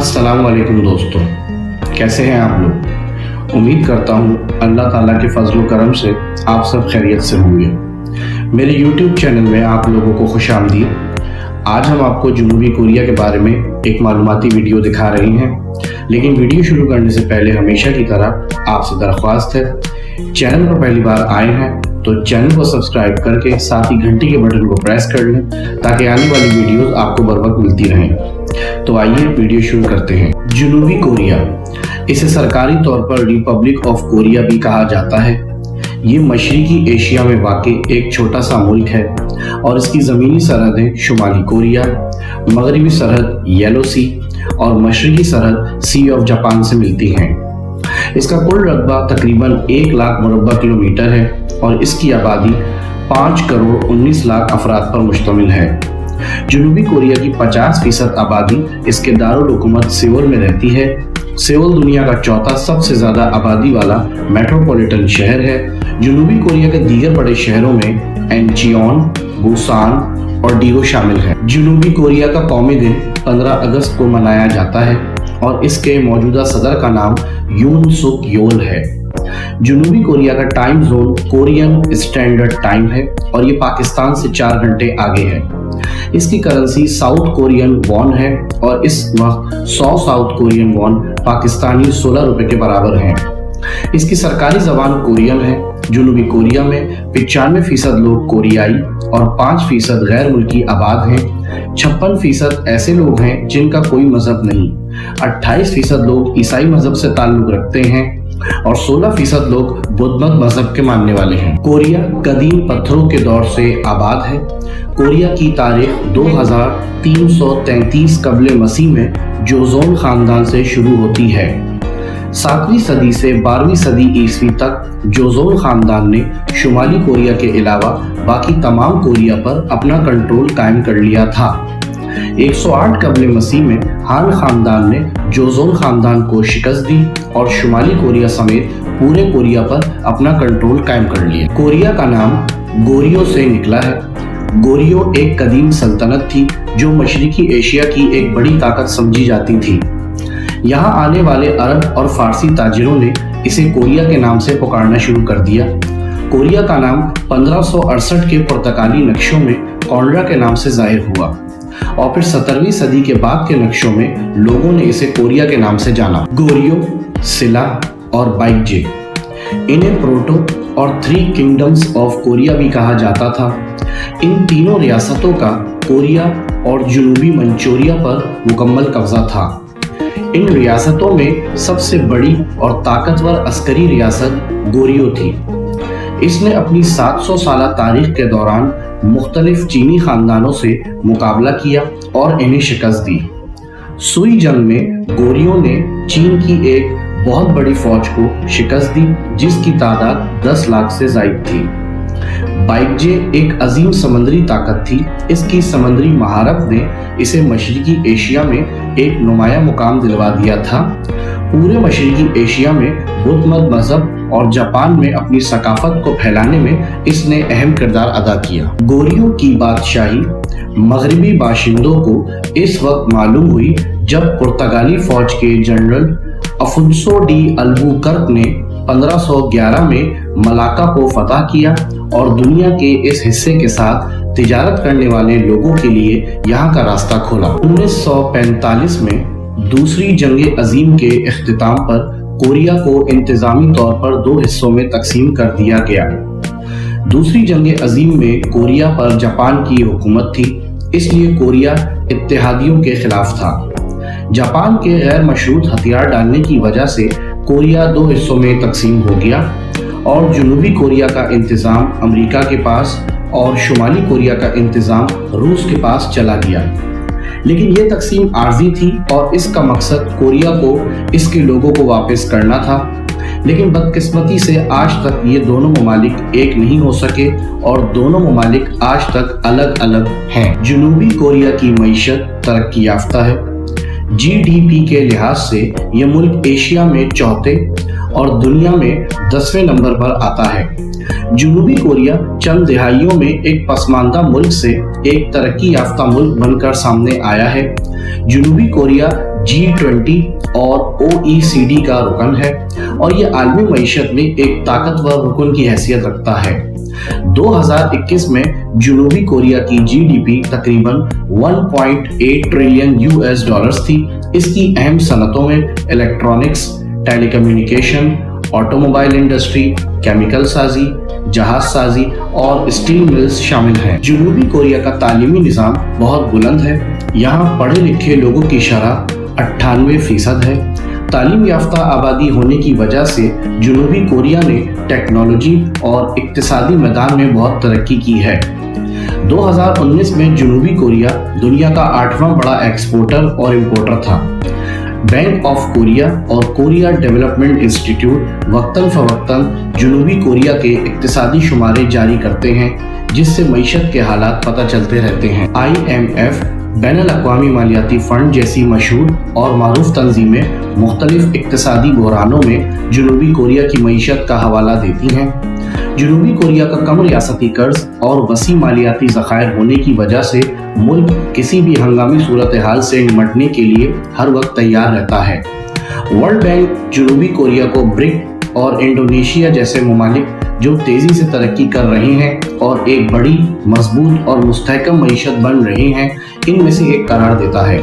अस्सलाम वालेकुम दोस्तों, कैसे हैं आप लोग। उम्मीद करता हूँ अल्लाह ताला के फजल व करम से आप सब खैरियत से होंगे। मेरे YouTube चैनल में आप लोगों को खुशामदीद। आज हम आपको जनूबी कोरिया के बारे में एक मालूमाती वीडियो दिखा रहे हैं, लेकिन वीडियो शुरू करने से पहले हमेशा की तरह आपसे दरख्वास्त है, चैनल पर पहली बार आए हैं तो चैनल को सब्सक्राइब करके साथ ही घंटी के बटन को प्रेस कर लें ताकि आने वाली वीडियोस आपको बर वक्त मिलती रहें। तो आइए वीडियो शुरू करते हैं। जनूबी कोरिया, इसे सरकारी तौर पर रिपब्लिक ऑफ कोरिया भी कहा जाता है। ये मशरकी एशिया में वाक़ एक छोटा सा मुल्क है और इसकी ज़मीनी सरहदें शुमाली कोरिया, मगरबी सरहद येलो सी और मशरकी सरहद सी ऑफ जापान से मिलती हैं। इसका कुल रकबा तकरीबन 1 लाख मुरब्बा किलोमीटर है और इसकी आबादी 5 करोड़ 19 लाख अफराद पर मुश्तमिल है। जनूबी कोरिया की 50% आबादी इसके दारुल हुकूमत सेउल में रहती है। सेउल दुनिया का चौथा सबसे ज़्यादा आबादी वाला मेट्रोपॉलिटन शहर है। जनूबी कोरिया के दीगर बड़े शहरों में इंचियोन, बुसान और डीगो शामिल हैं। जनूबी कोरिया का कौमी दिन 15 अगस्त को मनाया जाता है और इसके मौजूदा सदर का नाम यून सुक योल है। जनूबी कोरिया का time zone Korean standard time है और ये पाकिस्तान से 4 घंटे आगे है। इसकी करेंसी साउथ कोरियन वॉन है और इस वक्त 100 साउथ कोरियन वॉन पाकिस्तानी 16 रुपए के बराबर है। इसकी सरकारी जबान कोरियन है। जनूबी कोरिया में 95% लोग कोरियाई और 5% गैर मुल्की आबाद हैं। 56% ऐसे लोग हैं जिनका कोई मजहब नहीं। 28% लोग ईसाई मजहब से ताल्लुक रखते हैं और 16% लोग बुद्ध मजहब के मानने वाले हैं। कोरिया कदीम पत्थरों के दौर से आबाद है। कोरिया की तारीख 2333 कबले मसीह में जोजोन खानदान से शुरू होती है। 7वीं सदी से 12वीं सदी ईस्वी तक जोजोन खानदान ने शुमाली कोरिया के अलावा बाकी तमाम कोरिया पर अपना कंट्रोल कायम कर लिया था। 108 कबले मसीह में हान खानदान ने जोजोन खानदान को शिकस्त दी और शुमाली कोरिया समेत पूरे कोरिया पर अपना कंट्रोल कायम कर लिया। कोरिया का नाम गोरियो से निकला है। गोरियो एक कदीम सल्तनत थी जो मशरकी एशिया की एक बड़ी ताकत समझी जाती थी। यहाँ आने वाले अरब और फारसी ताजिरों ने इसे कोरिया के नाम से पुकारना शुरू कर दिया। कोरिया का नाम 1568 के पुर्तगाली नक्शों में कॉन्ड्रा के नाम से जाहिर हुआ और फिर 17वीं सदी के बाद के नक्शों में लोगों ने इसे कोरिया के नाम से जाना। गोरियो, सिला और बाइकजे, इन्हें प्रोटो और 3 किंगडम्स ऑफ कोरिया भी कहा जाता था। इन तीनों रियासतों का कोरिया और जनूबी मंचूरिया पर मुकम्मल कब्जा था। इन रियासतों में सबसे बड़ी और ताकतवर अस्करी रियासत गोरियो थी। इसने अपनी 700 साला तारीख के दौरान मुख्तलिफ चीनी खानदानों से मुकाबला किया और इन्हें शिकस्त दी। सुई जंग में गोरियो ने चीन की एक बहुत बड़ी फौज को शिकस्त दी जिसकी तादाद 10 लाख से जायद थी। बाइकजे एक अजीम समुद्री ताकत थी। इसकी समुद्री महारत ने इसे मशरकी एशिया में एक नुमाया मुकाम दिलवा दिया था। पूरे मशरकी एशिया में बुद्ध मजहब और जापान में अपनी सकाफत को फैलाने में इसने अहम किरदार अदा किया। गोरियो की बादशाही मगरबी बाशिंदों को इस वक्त मालूम हुई जब पुर्तगाली फौज के जनरल अफुंसो डी अल्बुकर्क ने 1511 में मलाका को फतह किया और दुनिया के इस हिस्से के साथ तिजारत करने वाले लोगों के लिए यहाँ का रास्ता खोला। 1945 में दूसरी जंग अजीम के इख्तिताम पर कोरिया को इंतजामी तौर पर 2 हिस्सों में तकसीम कर दिया गया। दूसरी जंग अजीम में कोरिया पर जापान की हुकूमत थी, इसलिए कोरिया इत्तेहादियों के खिलाफ था। जापान के गैर मशरूत हथियार डालने की वजह से कोरिया 2 हिस्सों में तकसीम हो गया और जनूबी कोरिया का इंतज़ाम अमेरिका के पास और शुमाली कोरिया का इंतज़ाम रूस के पास चला गया। लेकिन ये तकसीम आर्जी थी और इसका मकसद कोरिया को इसके लोगों को वापस करना था। लेकिन बदकिस्मती से आज तक ये दोनों ममालिक एक नहीं हो सके और दोनों ममालिक आज तक अलग अलग हैं। जनूबी कोरिया की मईशत तरक्की याफ्ता है। GDP के लिहाज से ये मुल्क एशिया में चौथे और दुनिया में 10वें नंबर पर आता है। जनूबी कोरिया चंद दिहाइयों में एक पसमानदा मुल्क से एक तरक्की याफ्ता मुल्क बनकर सामने आया है। जनूबी कोरिया G20 और OECD का रुकन है और ये आलमी मईशत में एक ताकतवर रुकन की हैसियत रखता है। 2021 में जनूबी कोरिया की जीडीपी तकरीबन 1.8 ट्रिलियन यूएस डॉलर्स थी। इसकी अहम सनतों में electronics, telecommunication, automobile industry, chemical साजी, जहाज साजी और स्टील मिल्स शामिल हैं। जनूबी कोरिया का तालीमी निज़ाम बहुत बुलंद है। यहाँ पढ़े लिखे लोगों की शरह 98% है। तालीम याफ्ता आबादी होने की वजह से जनूबी कोरिया ने टेक्नोलॉजी और इक्तिसादी मैदान में बहुत तरक्की की है। 2019 में जनूबी कोरिया दुनिया का 8वां बड़ा एक्सपोर्टर और इंपोर्टर था। बैंक ऑफ कोरिया और कोरिया डेवलपमेंट इंस्टीट्यूट वक्तन फवक्तन जनूबी कोरिया के इक्तिसादी शुमारे जारी करते हैं, जिससे मईशत के हालात पता चलते रहते हैं। IMF, बैनुल अक़वामी मालियाती फ़ंड जैसी मशहूर और मारूफ तंजीमें मुख्तलिफ इक्तिसादी बहरानों में जनूबी कोरिया की मईशत का हवाला देती हैं। जनूबी कोरिया का कम रियासती कर्ज और वसी मालियाती ज़खायर होने की वजह से मुल्क किसी भी हंगामी सूरत हाल से निमटने के लिए हर वक्त तैयार रहता है। वर्ल्ड बैंक जनूबी कोरिया को ब्रिक और इंडोनेशिया जैसे ममालिक जो तेज़ी से तरक्की कर रहे हैं और एक बड़ी, मजबूत और मुस्तहकम मईशत बन रहे हैं, इनमें से एक करार देता है।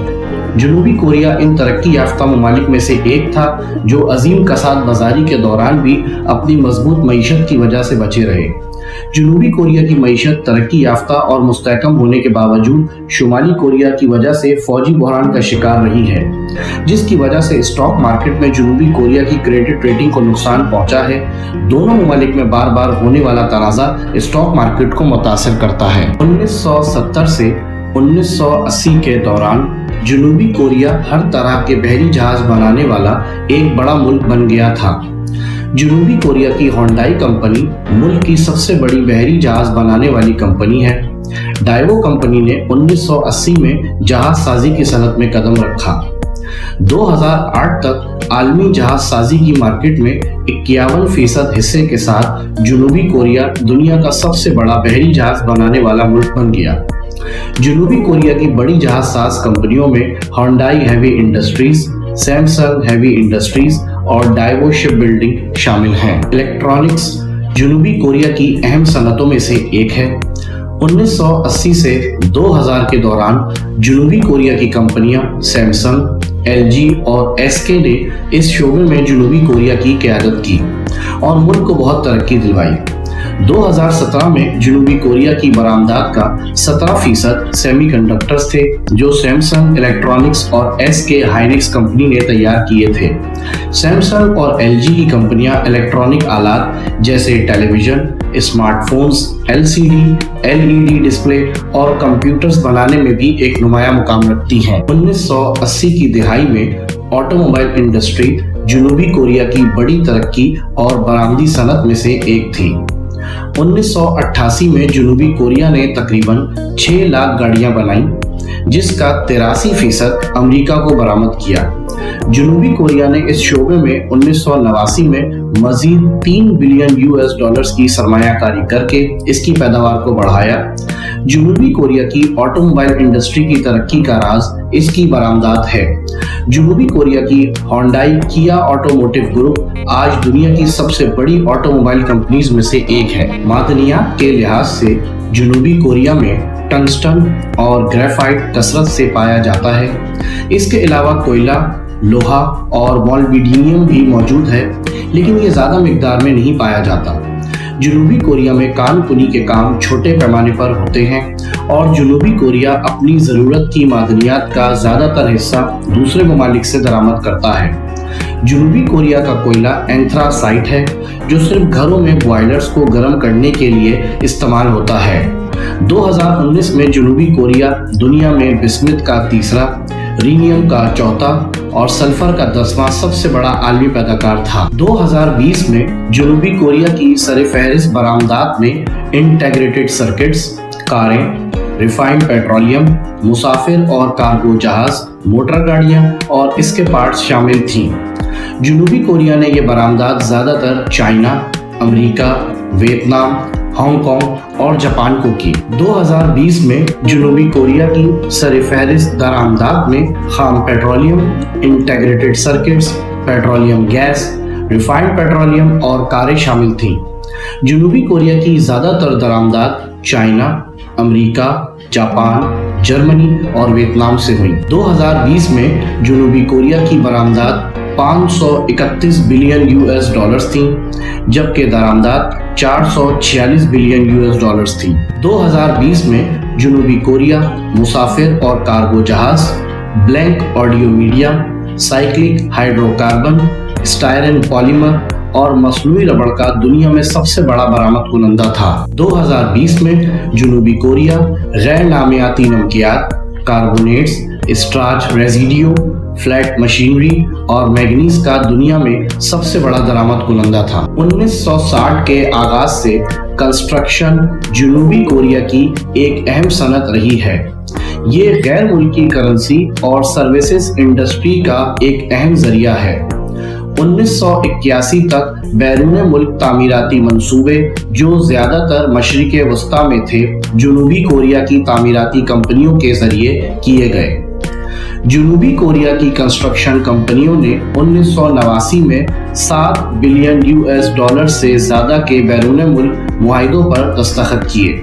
जनूबी कोरिया इन तरक्की याफ्ता ममालिक में से एक था जो अजीम कसाद बाजारी के दौरान भी अपनी मजबूत मईशत की वजह से बचे रहे। जनूबी कोरिया की मईशत तरक्की याफ्ता और मुस्तहकम होने के बावजूद शुमाली कोरिया की वजह से फौजी बहरान का शिकार रही है, जिसकी वजह से स्टॉक मार्केट में जनूबी कोरिया की क्रेडिट रेटिंग को नुकसान पहुंचा है। दोनों ममालिक में बार बार होने वाला तनाज़ा स्टॉक मार्केट को मुतासिर करता है। 1970 से 1980 के दौरान जनूबी कोरिया हर तरह के बहरी जहाज बनाने वाला एक बड़ा मुल्क बन गया था। जनूबी कोरिया की होंडाई कंपनी मुल्क की सबसे बड़ी बहरी जहाज बनाने वाली कंपनी है। डाइवो कंपनी ने 1980 में जहाज साजी की सनत में कदम रखा। 2008 तक आलमी जहाज साजी की मार्केट में 51% हिस्से के साथ जनूबी कोरिया दुनिया का सबसे बड़ा बहरी जहाज बनाने वाला मुल्क बन गया। जनूबी कोरिया की बड़ी जहाज साज कंपनियों में Hyundai heavy industries, Samsung heavy industries और डाइवो शिप बिल्डिंग शामिल हैं। इलेक्ट्रॉनिक्स जनूबी कोरिया की अहम सनतों में से एक है। 1980 से 2000 के दौरान जनूबी कोरिया की कंपनियां सैमसंग, LG और SK ने इस शोबे में जनूबी कोरिया की क़यादत की और मुल्क को बहुत तरक्की दिलवाई। 2017 में जनूबी कोरिया की बरामदात का 17% सेमीकंडक्टर्स थे, जो सैमसंग इलेक्ट्रॉनिक्स और SK हाइनिक्स कंपनी ने तैयार किए थे। सैमसंग और LG की कंपनियां इलेक्ट्रॉनिक आलात जैसे television, smartphones, LCD, LED display और कंप्यूटर्स बनाने में भी एक नुमाया मुकाम रखती हैं। 1980 की दिहाई में ऑटोमोबाइल इंडस्ट्री जनूबी कोरिया की बड़ी तरक्की और बरामदी सनत में से एक थी। 1988 में जनूबी कोरिया ने तकरीबन 6 लाख गाड़ियां बनाई, जिसका 83% अमेरिका को बरामद किया। जनूबी कोरिया ने इस शोबे में 1989 में मजीद 3 बिलियन यूएस डॉलर्स की सरमायाकारी करके इसकी पैदावार को बढ़ाया। जनूबी कोरिया की ऑटोमोबाइल इंडस्ट्री की तरक्की का राज इसकी बरामदात है। जनूबी कोरिया की होंडाई किया ऑटोमोटिव ग्रुप आज दुनिया की सबसे बड़ी ऑटोमोबाइल कंपनीज में से एक है। मादनियात के लिहाज से जनूबी कोरिया में टंगस्टन और ग्रेफाइट कसरत से पाया जाता है। इसके अलावा कोयला, लोहा और मोल्बिडिनियम भी मौजूद है, लेकिन ये ज़्यादा मिकदार में नहीं पाया जाता। जनूबी कोरिया में कानकुनी के काम छोटे पैमाने पर होते हैं और जनूबी कोरिया अपनी ज़रूरत की मादनियात का ज़्यादातर हिस्सा दूसरे ममालिक से दरामद करता है। जनूबी कोरिया का कोयला एंथ्रासाइट है, जो सिर्फ घरों में बॉयलर्स को गर्म करने के लिए इस्तेमाल होता है। 2019 में जनूबी कोरिया दुनिया में बिस्मिथ का तीसरा, रीनियम का चौथा और सल्फर का 10वां सबसे बड़ा आलमी पैदाकार था। 2020 में जनूबी कोरिया की सरफहरिस्त बरामदात में इंटीग्रेटेड सर्किट्स, कारें, रिफाइंड पेट्रोलियम, मुसाफिर और कार्गो जहाज, मोटर गाड़ियां और इसके पार्ट्स शामिल थीं। जनूबी कोरिया ने ये बरामदात ज़्यादातर चाइना, अमेरिका, वियतनाम हांगकांग और जापान को की। 2020 में जनूबी कोरिया की सरफहरिस्त दरामदात में खाम petroleum, integrated circuits, petroleum gas, refined petroleum और कारें शामिल थीं। जनूबी कोरिया की ज्यादातर दरामदात चाइना, अमेरिका, जापान, जर्मनी और वियतनाम से हुई। 2020 में जनूबी कोरिया की बरामदात 531 बिलियन यूएस डॉलर्स थी, जबकि दरामदात 446 बिलियन यूएस डॉलर्स थी। 2020 में जनूबी कोरिया मुसाफिर और कार्गो जहाज, blank audio media, cyclic hydrocarbon, Styron polymer और मसनूई रबड़ का दुनिया में सबसे बड़ा बरामद कुनंदा था। 2020 में जनूबी कोरिया गैर नामियाती नमकियात, कार्बोनेट्स, स्टार्च रेजिडियो, फ्लैट मशीनरी और मैग्नीज का दुनिया में सबसे बड़ा दरामद कुनंदा था। 1960 के आगाज से कंस्ट्रक्शन जनूबी कोरिया की एक अहम सनत रही है। ये गैर मुल्की करेंसी और सर्विसेज इंडस्ट्री का एक अहम जरिया है। 1981 तक बैरून मुल्क तामीराती मंसूबे, जो ज्यादातर मशरिक़े वस्ता में थे, जनूबी कोरिया की तामीराती कंपनियों के जरिए किए गए। जनूबी कोरिया की कंस्ट्रक्शन कंपनियों ने 1989 में 7 बिलियन यूएस डॉलर से ज्यादा के बैरून मुल्क मुआहिदों पर दस्तखत किए।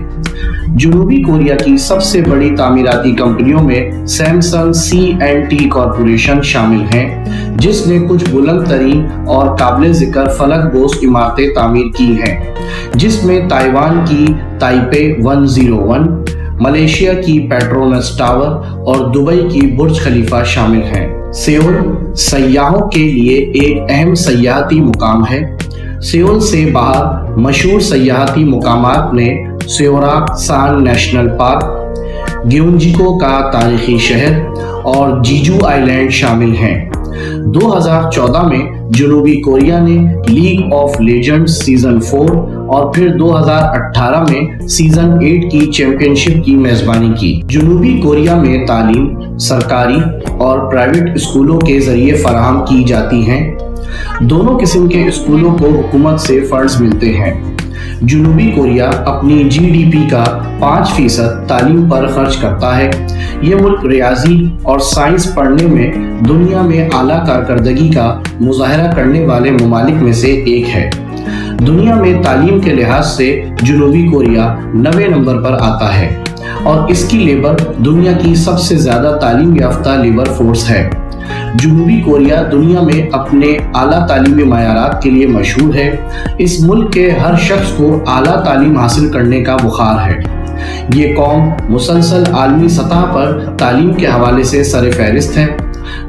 जनूबी कोरिया की सबसे बड़ी तामीराती कंपनियों में सैमसंग C&T कॉरपोरेशन शामिल हैं, जिसने कुछ बुलंद तरीन और काबिल जिक्र फलक बोस इमारतें तामीर की हैं, जिसमें ताइवान की ताइपे 101, मलेशिया की पेट्रोनस टावर और दुबई की बुर्ज खलीफा शामिल हैं। सेउल सयाहों के लिए एक अहम सयाहती मुकाम है। सेउल से बाहर मशहूर सयाहती मुकामात में सेओराक्सान नेशनल पार्क, ग्योंजिको का तारीखी शहर और जीजू आइलैंड शामिल हैं। 2014 में जनूबी कोरिया ने लीग ऑफ लेजेंड्स सीजन 4 और फिर 2018 में सीजन 8 की चैंपियनशिप की मेजबानी की। जनूबी कोरिया में तालीम सरकारी और प्राइवेट स्कूलों के जरिए फराहम की जाती हैं। दोनों किस्म के स्कूलों को हुकूमत से फंड्स मिलते हैं। जनूबी कोरिया अपनी जीडीपी का 5% तालीम पर खर्च करता है। ये मुल्क रियाजी और साइंस पढ़ने में दुनिया में आला कारकर्दगी का मुजाहरा करने वाले ममालिक में से एक है। दुनिया में तालीम के लिहाज से जनूबी कोरिया 9वें नंबर पर आता है और इसकी लेबर दुनिया की सबसे ज्यादा तालीम याफ्ता लेबर फोर्स है। जनूबी कोरिया दुनिया में अपने आला तालीमी मयारात के लिए मशहूर है। इस मुल्क के हर शख्स को आला तालीम हासिल करने का बुखार है। ये कौम मुसलसल आलमी सतह पर तालीम के हवाले से सरफहरिस्त है।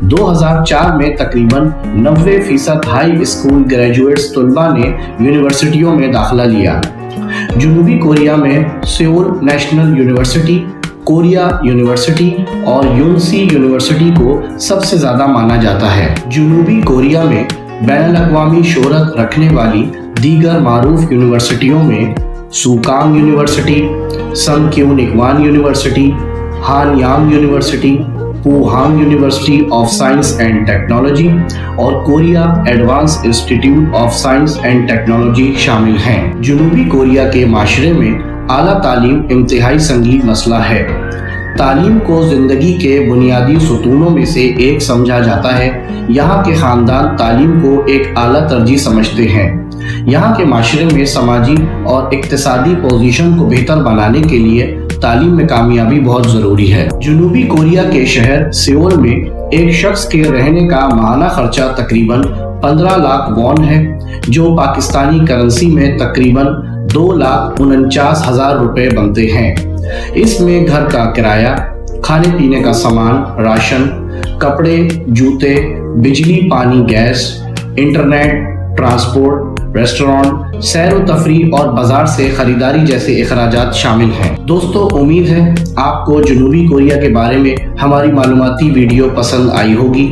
2004 में तकरीबन 90% हाई स्कूल ग्रेजुएट्स तलबा ने यूनिवर्सिटियों में दाखिला लिया। जनूबी कोरिया में सेउल नेशनल यूनिवर्सिटी, कोरिया यूनिवर्सिटी और यूनसी यूनिवर्सिटी को सबसे ज्यादा माना जाता है। जनूबी कोरिया में बैनुल-अक़वामी शोहरत रखने वाली दीगर मारूफ यूनिवर्सिटियों में Sogang University, Sungkyunkwan University, Hanyang University, Pohang University of Science and Technology और Korea Advance Institute of Science and Technology शामिल हैं। जनूबी कोरिया के माशरे में आला तालीम इंतहाई संगीन मसला है। तालीम को जिंदगी के बुनियादी सुतूनों में से एक समझा जाता है। यहाँ के खानदान तालीम को एक आला तरजीह समझते हैं। यहाँ के माशरे में समाजी और इक्तिसादी पोजीशन को बेहतर बनाने के लिए तालीम में कामयाबी बहुत जरूरी है। जनूबी कोरिया के शहर सेउल में एक शख्स के रहने का माहाना खर्चा तकरीबन 15 लाख वॉन है, जो पाकिस्तानी करेंसी में तकरीबन 2,49,000 रुपए बनते हैं। इसमें घर का किराया, खाने पीने का सामान, राशन, कपड़े, जूते, बिजली, पानी, गैस, इंटरनेट, ट्रांसपोर्ट, रेस्टोरेंट, सैर व तफरीह और बाजार से खरीदारी जैसे अखराजात शामिल हैं। दोस्तों, उम्मीद है आपको जनूबी कोरिया के बारे में हमारी मालूमाती वीडियो पसंद आई होगी।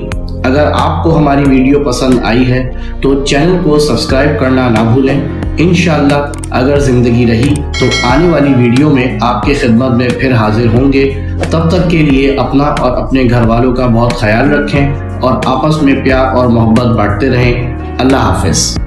अगर आपको हमारी वीडियो पसंद आई है तो चैनल को सब्सक्राइब करना ना भूलें। इंशाअल्लाह अगर ज़िंदगी रही तो आने वाली वीडियो में आपके खिदमत में फिर हाजिर होंगे। तब तक के लिए अपना और अपने घर वालों का बहुत ख्याल रखें और आपस में प्यार और मोहब्बत बांटते रहें। अल्लाह हाफ़िज़।